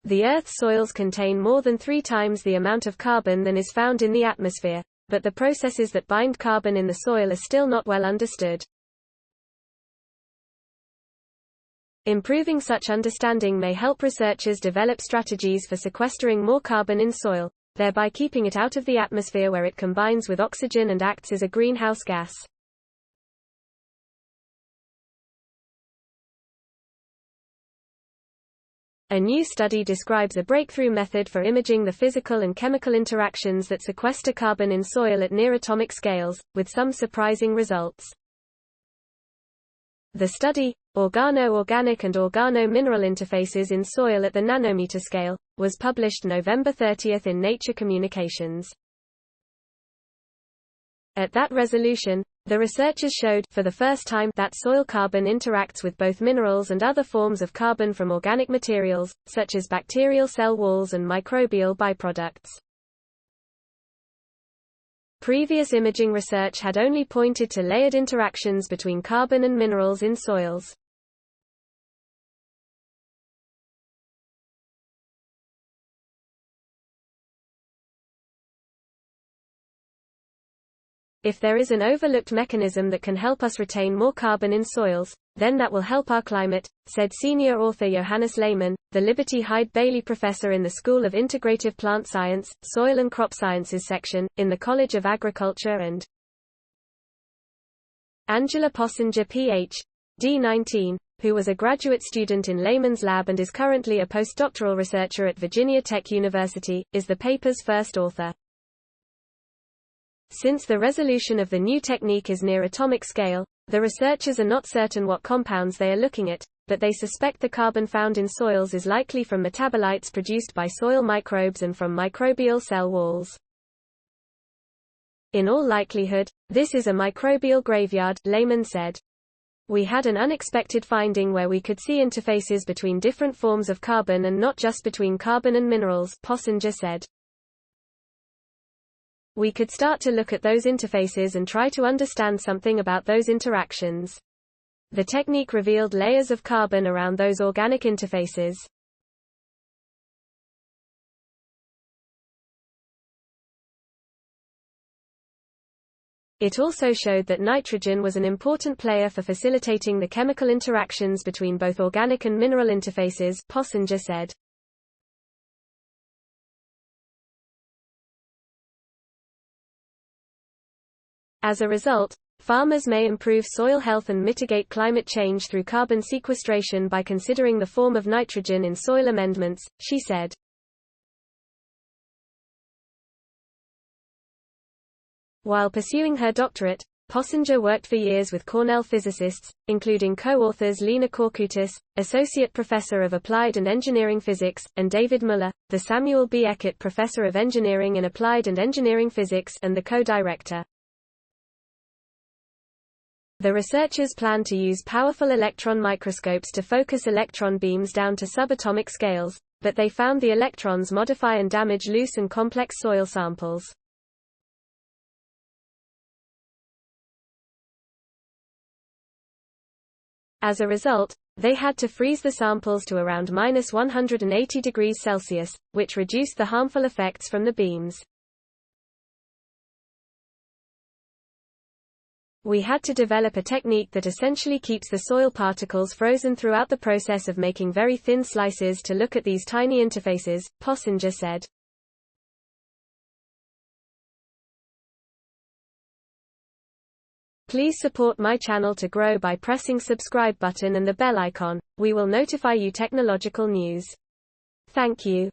The Earth's soils contain more than 3 times the amount of carbon than is found in the atmosphere, but the processes that bind carbon in the soil are still not well understood. Improving such understanding may help researchers develop strategies for sequestering more carbon in soil, thereby keeping it out of the atmosphere where it combines with oxygen and acts as a greenhouse gas. A new study describes a breakthrough method for imaging the physical and chemical interactions that sequester carbon in soil at near-atomic scales, with some surprising results. The study, Organo-organic and organo-mineral interfaces in soil at the nanometer scale, was published November 30 in Nature Communications. At that resolution, the researchers showed, for the first time, that soil carbon interacts with both minerals and other forms of carbon from organic materials, such as bacterial cell walls and microbial byproducts. Previous imaging research had only pointed to layered interactions between carbon and minerals in soils. If there is an overlooked mechanism that can help us retain more carbon in soils, then that will help our climate, said senior author Johannes Lehmann, the Liberty Hyde Bailey Professor in the School of Integrative Plant Science, Soil and Crop Sciences section, in the College of Agriculture, and Angela Possinger Ph.D. 19, who was a graduate student in Lehmann's lab and is currently a postdoctoral researcher at Virginia Tech University, is the paper's first author. Since the resolution of the new technique is near atomic scale, the researchers are not certain what compounds they are looking at, but they suspect the carbon found in soils is likely from metabolites produced by soil microbes and from microbial cell walls. In all likelihood, this is a microbial graveyard, Lehmann said. We had an unexpected finding where we could see interfaces between different forms of carbon and not just between carbon and minerals, Possinger said. We could start to look at those interfaces and try to understand something about those interactions. The technique revealed layers of carbon around those organic interfaces. It also showed that nitrogen was an important player for facilitating the chemical interactions between both organic and mineral interfaces, Possinger said. As a result, farmers may improve soil health and mitigate climate change through carbon sequestration by considering the form of nitrogen in soil amendments, she said. While pursuing her doctorate, Possinger worked for years with Cornell physicists, including co-authors Lena Korkutis, Associate Professor of Applied and Engineering Physics, and David Muller, the Samuel B. Eckert Professor of Engineering and Applied and Engineering Physics and the co-director. The researchers plan to use powerful electron microscopes to focus electron beams down to subatomic scales, but they found the electrons modify and damage loose and complex soil samples. As a result, they had to freeze the samples to around -180 degrees Celsius, which reduced the harmful effects from the beams. We had to develop a technique that essentially keeps the soil particles frozen throughout the process of making very thin slices to look at these tiny interfaces, Possinger said. Please support my channel to grow by pressing subscribe button and the bell icon. We will notify you technological news. Thank you.